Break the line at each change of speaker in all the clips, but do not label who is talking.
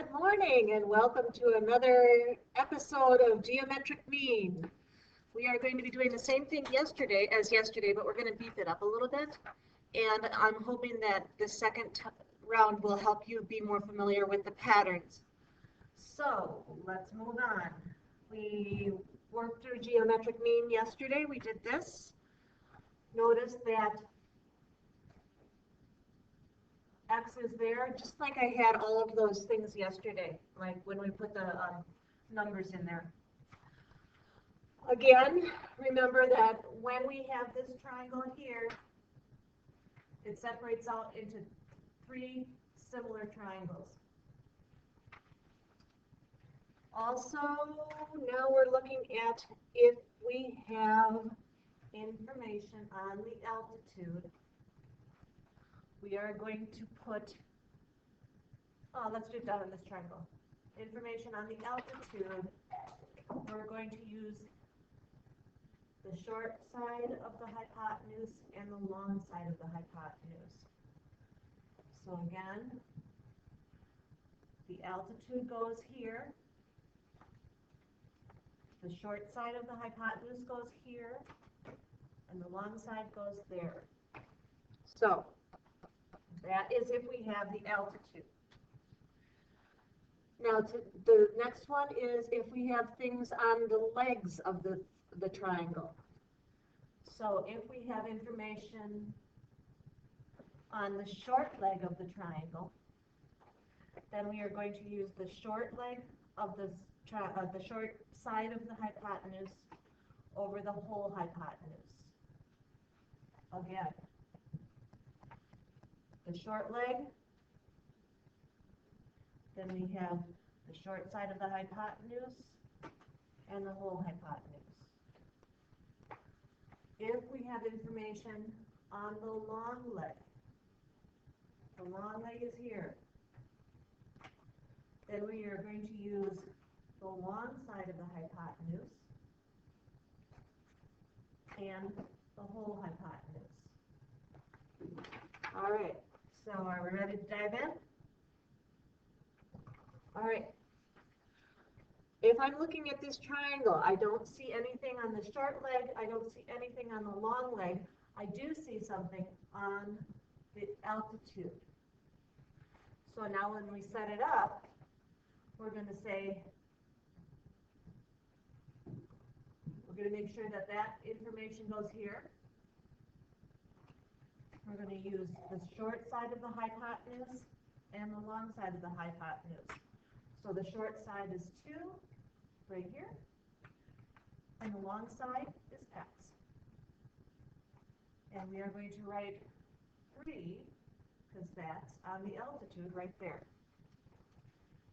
Good morning and welcome to another episode of Geometric Mean. We are going to be doing the same thing as yesterday, but we're going to beef it up a little bit. And I'm hoping that the second round will help you be more familiar with the patterns. So let's move on. We worked through geometric mean yesterday. We did this. Notice that X is there, just like I had all of those things yesterday, like when we put the numbers in there. Again, remember that when we have this triangle here, it separates out into three similar triangles. Also, now we're looking at if we have information on the altitude. We are going to put, let's do it down in this triangle. Information on the altitude, we're going to use the short side of the hypotenuse and the long side of the hypotenuse. So again, the altitude goes here, the short side of the hypotenuse goes here, and the long side goes there. So that is if we have the altitude. Now, the next one is if we have things on the legs of the triangle. So if we have information on the short leg of the triangle, then we are going to use the short leg of the short side of the hypotenuse over the whole hypotenuse. Again, the short leg, then we have the short side of the hypotenuse and the whole hypotenuse. If we have information on the long leg is here, then we are going to use the long side of the hypotenuse and the whole hypotenuse. All right. So are we ready to dive in? All right. If I'm looking at this triangle, I don't see anything on the short leg. I don't see anything on the long leg. I do see something on the altitude. So now when we set it up, we're going to say, we're going to make sure that that information goes here. We're going to use the short side of the hypotenuse and the long side of the hypotenuse. So the short side is 2, right here, and the long side is x. And we are going to write 3, because that's on the altitude right there.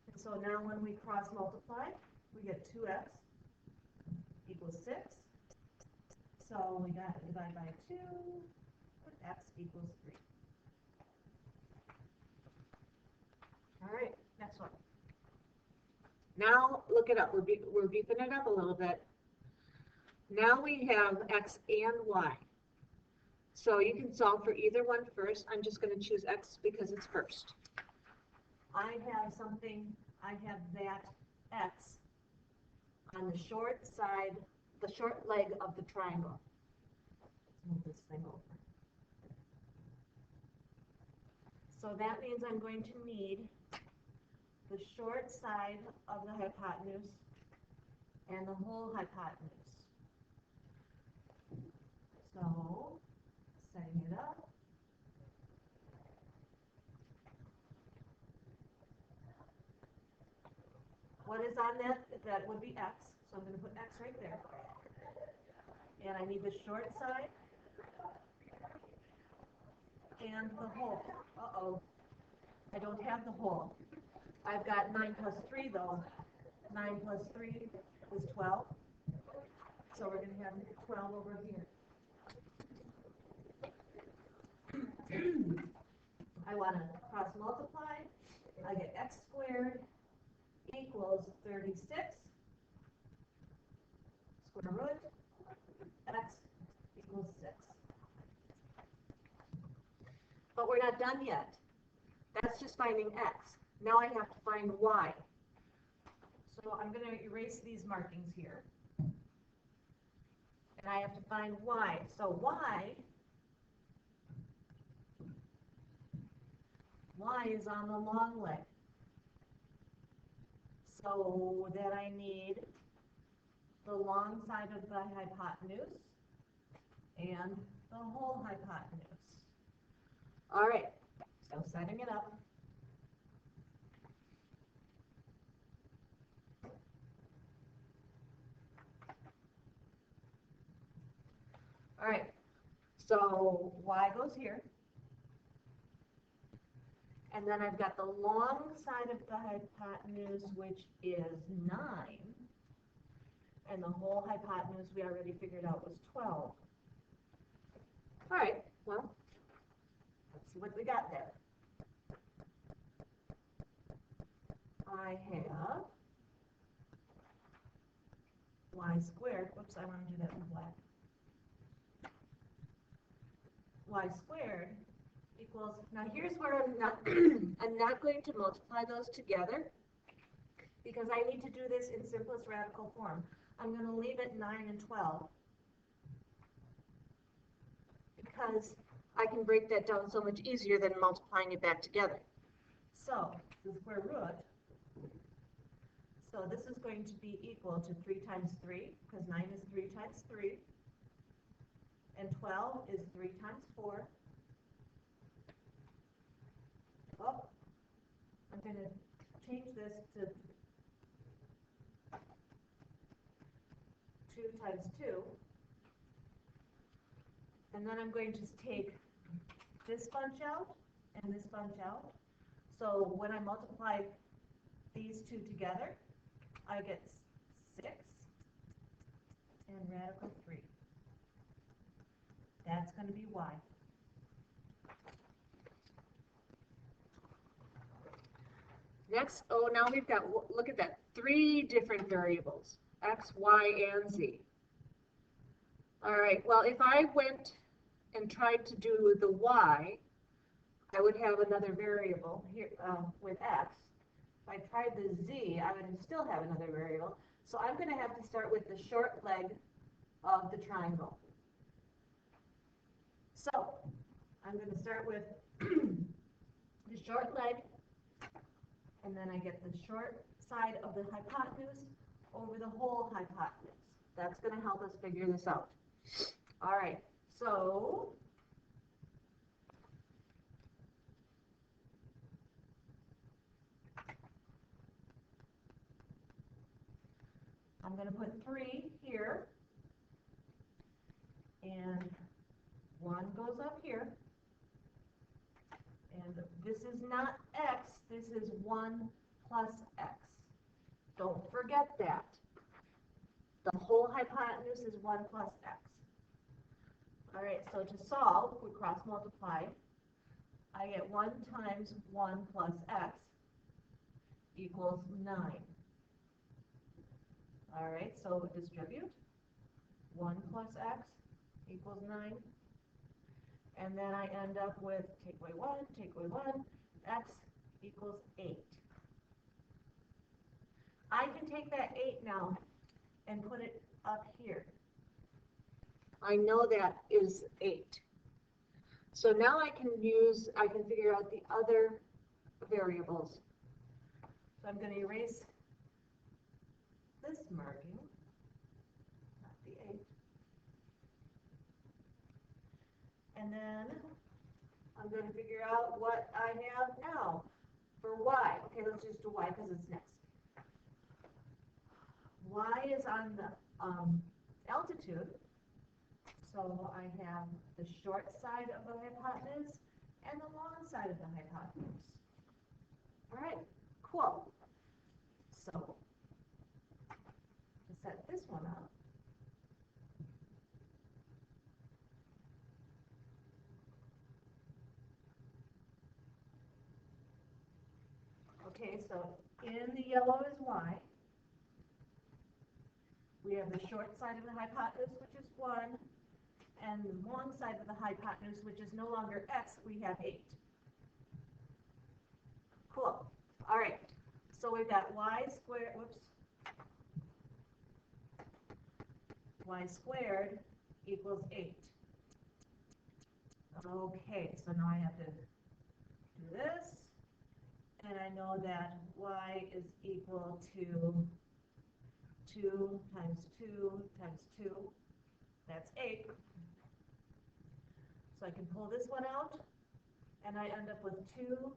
And so now when we cross multiply, we get 2x equals 6. So we got to divide by 2. X equals 3. All right, next one. Now look it up. We're beefing it up a little bit. Now we have x and y. So you can solve for either one first. I'm just going to choose x because it's first. I have that x on the short side, the short leg of the triangle. Let's move this thing over. So that means I'm going to need the short side of the hypotenuse and the whole hypotenuse. So, setting it up. What is on that? That would be x. So I'm going to put x right there. And I need the short side and the whole. Uh-oh. I don't have the whole. I've got 9 plus 3, though. 9 plus 3 is 12. So we're going to have 12 over here. I want to cross multiply. I get x squared equals 36. Square root x equals 6. But we're not done yet. That's just finding x. Now I have to find y. So I'm going to erase these markings here. And I have to find y. So y is on the long leg. So then I need the long side of the hypotenuse and the whole hypotenuse. All right, so setting it up. All right, so y goes here. And then I've got the long side of the hypotenuse, which is 9. And the whole hypotenuse we already figured out was 12. All right, well, let's see what we got there. I have y squared. Whoops, I want to do that in black. Y squared equals, now here's where I'm not going to multiply those together because I need to do this in simplest radical form. I'm going to leave it 9 and 12 because I can break that down so much easier than multiplying it back together. So the square root, so this is going to be equal to 3 times 3 because 9 is 3 times 3 and 12 is 3 times 4. Oh, I'm going to change this to 2 times 2. And then I'm going to take this bunch out and this bunch out. So when I multiply these two together, I get 6 and radical 3. That's going to be y. Next, oh, now we've got, look at that, 3 different variables, x, y, and z. All right, well, if I went and tried to do the y, I would have another variable here with x. If I tried the z, I would still have another variable. So I'm going to have to start with the short leg of the triangle. So I'm going to start with the short leg, and then I get the short side of the hypotenuse over the whole hypotenuse. That's going to help us figure this out. All right, so I'm going to put 3 here, and 1 goes up here. And this is not x, this is 1 plus x. Don't forget that. The whole hypotenuse is 1 plus x. All right, so to solve, we cross multiply. I get 1 times 1 plus x equals 9. All right, so distribute. 1 plus x equals 9. And then I end up with take away 1, x equals 8. I can take that 8 now and put it up here. I know that is 8. So now I can figure out the other variables. So I'm going to erase this marking, not the 8. And then I'm going to figure out what I have now for y. Okay, let's just do y because it's next. Y is on the altitude. So I have the short side of the hypotenuse and the long side of the hypotenuse. All right, cool. So to set this one up, okay, so in the yellow is y. We have the short side of the hypotenuse, which is 1, and the long side of the hypotenuse, which is no longer x, we have 8. Cool. All we've got y squared, whoops, y squared equals 8. Okay, so now I have to do this, and I know that y is equal to 2 times 2 times 2, that's 8. So I can pull this one out, and I end up with 2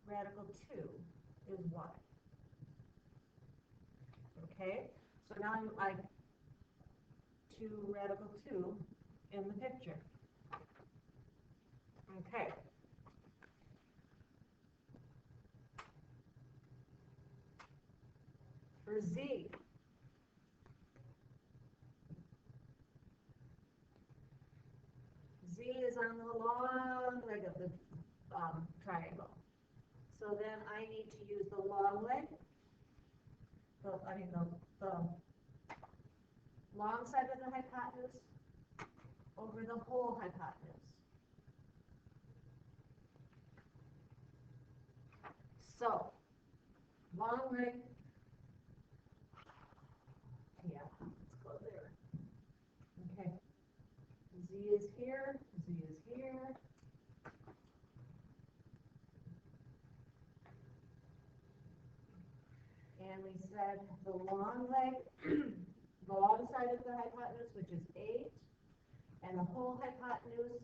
radical 2 is y. Okay, so now I 2 radical 2 in the picture. Okay. For z, z is on the long leg of the triangle. So then I need to use the long leg, the long side of the hypotenuse over the whole hypotenuse. So, long leg, yeah, let's go there. Okay, z is here, z is here. And we said the long leg, the long side of the hypotenuse, which is 8, and the whole hypotenuse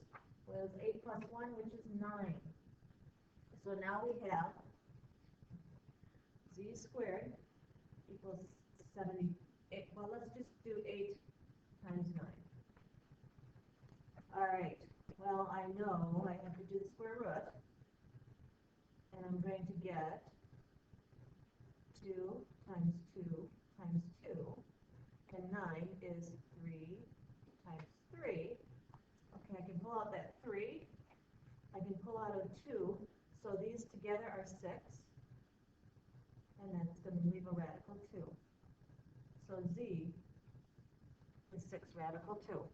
was 8 plus 1, which is 9. So now we have z squared equals 78. Well, let's just do 8 times 9. All right. Well, I know I have to do the square root, and I'm going to get 2 times 2 times 2, and 9 is 3 times 3. Okay, I can pull out that 3. I can pull out a 2, so these together are 6, and then it's going to leave a radical 2. So z is 6 radical 2.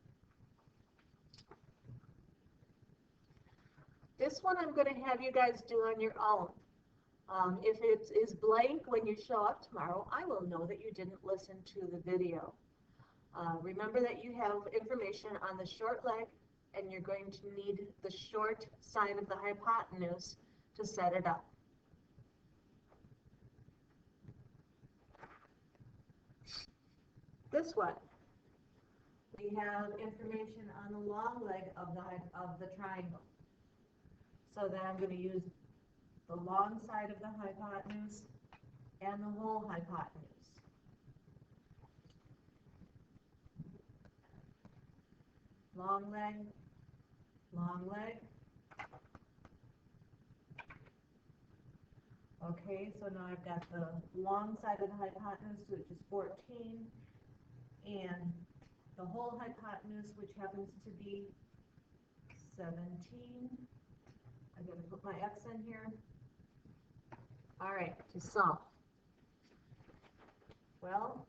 This one I'm going to have you guys do on your own. If it is blank when you show up tomorrow, I will know that you didn't listen to the video. Remember that you have information on the short leg, and you're going to need the short side of the hypotenuse to set it up. This one, we have information on the long leg of the triangle. So then I'm going to use the long side of the hypotenuse and the whole hypotenuse. Long leg, long leg. Okay, so now I've got the long side of the hypotenuse, which is 14, and the whole hypotenuse, which happens to be 17. I'm going to put my X in here. All right, to sum. Well,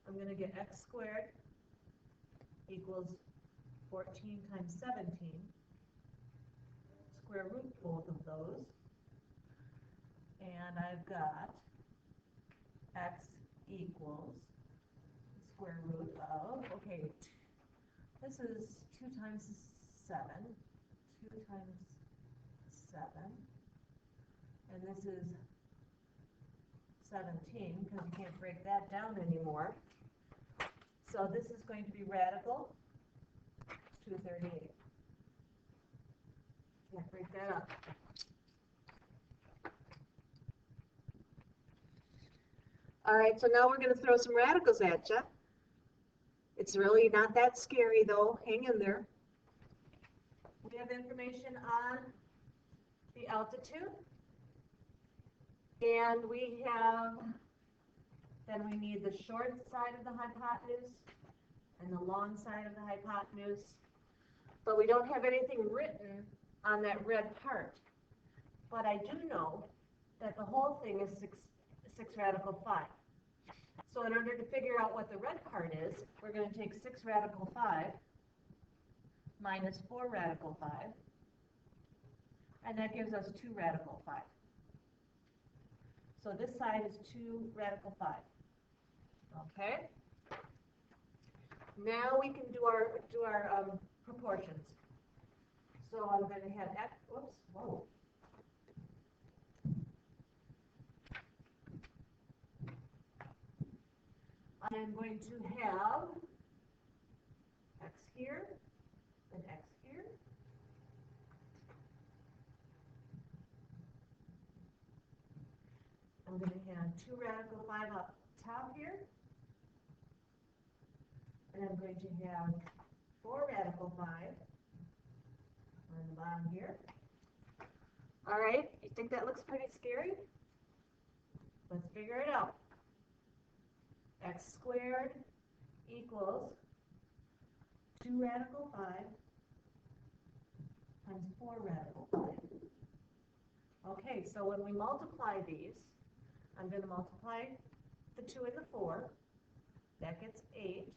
I'm going to get x squared equals 14 times 17. Square root both of those. And I've got x equals square root of, okay, this is 2 times 7. 2 times 7. And this is 17, because you can't break that down anymore. So this is going to be radical 238. Can't break that up. All right, so now we're going to throw some radicals at you. It's really not that scary, though. Hang in there. We have information on the altitude. And we have, then we need the short side of the hypotenuse and the long side of the hypotenuse. But we don't have anything written on that red part. But I do know that the whole thing is 6 radical 5. So in order to figure out what the red part is, we're going to take 6 radical 5 minus 4 radical 5. And that gives us 2 radical 5. So this side is 2 radical 5. Okay? Now we can do our proportions. So I'm going to have x, whoops, whoa. I am going to have x here and x here. I'm going to have 2 radical 5 up top here. And I'm going to have 4 radical 5 on the bottom here. All right, you think that looks pretty scary? Let's figure it out. X squared equals 2 radical 5 times 4 radical 5. Okay, so when we multiply these, I'm going to multiply the 2 and the 4. That gets 8.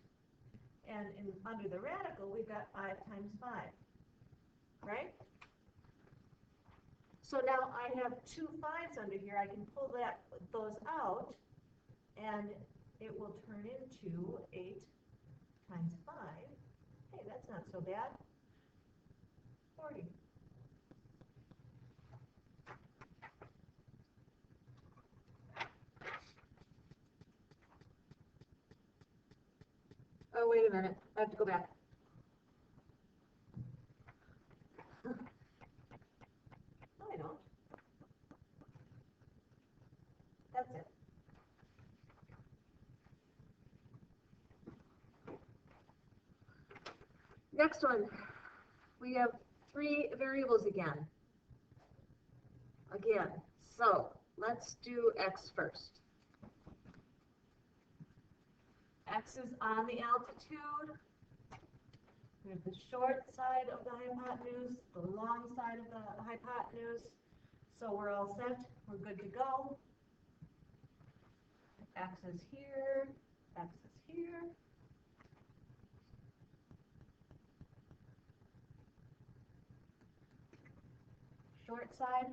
And under the radical, we've got 5 times 5. Right? So now I have 2 5s under here. I can pull those out, and it will turn into 8 times 5. Hey, that's not so bad. 40. Oh, wait a minute. I have to go back. No, I don't. That's it. Next one. We have 3 variables again. So let's do x first. X is on the altitude. We have the short side of the hypotenuse, the long side of the hypotenuse. So we're all set. We're good to go. X is here. X is here. Short side,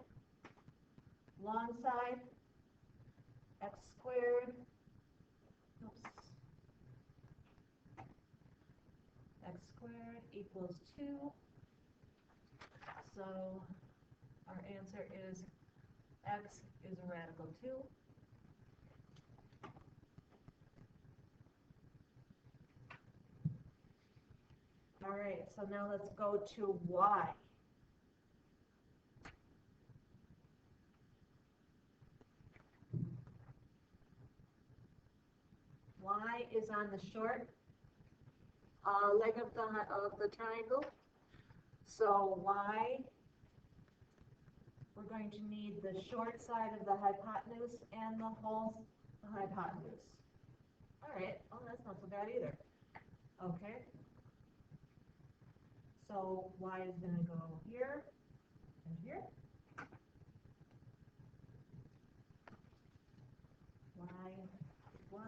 long side, x squared, oops, x squared equals 2. So our answer is x is a radical 2. All right, so now let's go to y. Y is on the short leg of the triangle. So y, we're going to need the short side of the hypotenuse and the whole hypotenuse. All right, oh, that's not so bad either. Okay. So y is going to go here and here. Y,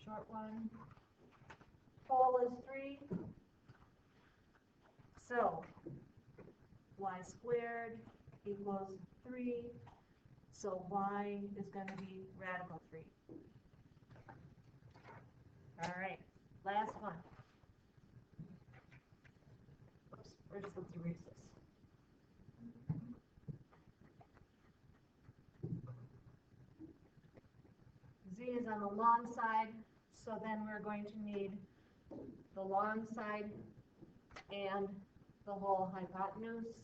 short one. Whole is 3. So y squared equals 3. So y is going to be radical 3. All right, last one. Oops, let's erase this. Z is on the long side, so then we're going to need the long side and the whole hypotenuse.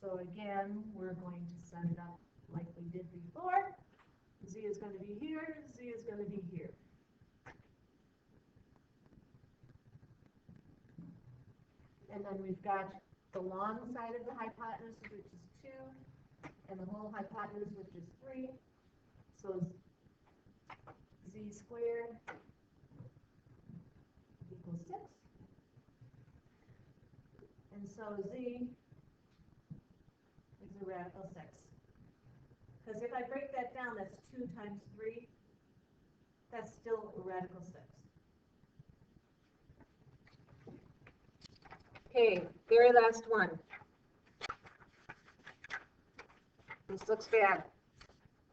So again, we're going to set it up like we did before. Z is going to be here, Z is going to be here. And then we've got the long side of the hypotenuse, which is 2, and the whole hypotenuse, which is 3. So z squared equals 6. And so z is a radical 6. Because if I break that down, that's 2 times 3. That's still a radical 6. Okay, very last one. This looks bad.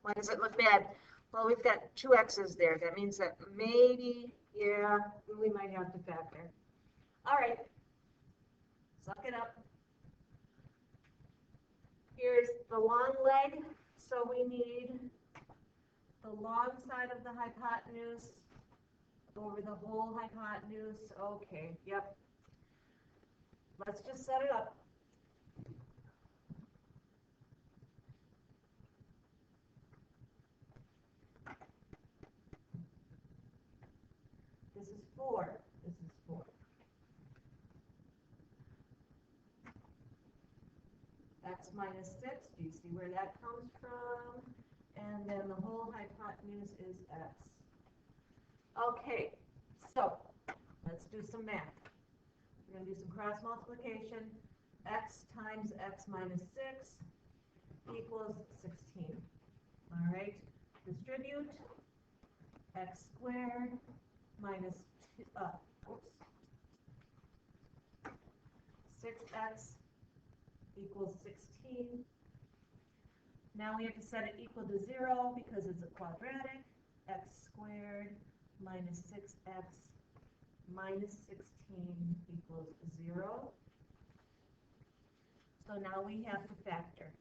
Why does it look bad? Well, we've got two x's there. That means that maybe, yeah, we might have to factor. All right, suck it up. Here's the long leg, so we need the long side of the hypotenuse over the whole hypotenuse. Okay, yep. Let's just set it up. This is 4. This is 4. X minus 6. Do you see where that comes from? And then the whole hypotenuse is x. Okay, so let's do some math. We're going to do some cross multiplication. X times x minus 6 equals 16. All right, distribute x squared minus 6x equals 16. Now we have to set it equal to 0 because it's a quadratic. X squared minus 6x minus 16 equals 0. So now we have to factor.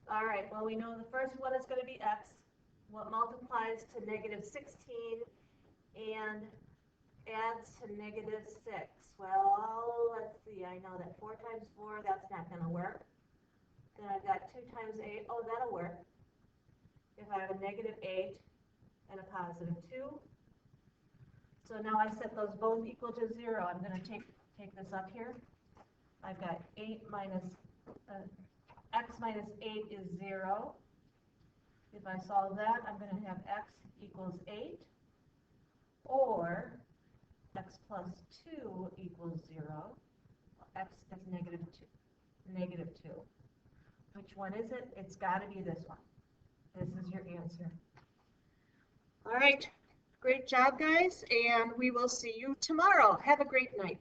All right, well, we know the first one is going to be x. What multiplies to negative 16 and adds to negative 6? Well, let's see. I know that 4 times 4, that's not going to work. Then I've got 2 times 8. Oh, that'll work. If I have a negative 8 and a positive 2. So now I set those both equal to 0. I'm going to take this up here. I've got 8 minus, x minus 8 is 0. If I solve that, I'm going to have x equals 8. Or x plus 2 equals 0. X is negative 2. Which one is it? It's got to be this one. This is your answer. All right. Great job, guys. And we will see you tomorrow. Have a great night.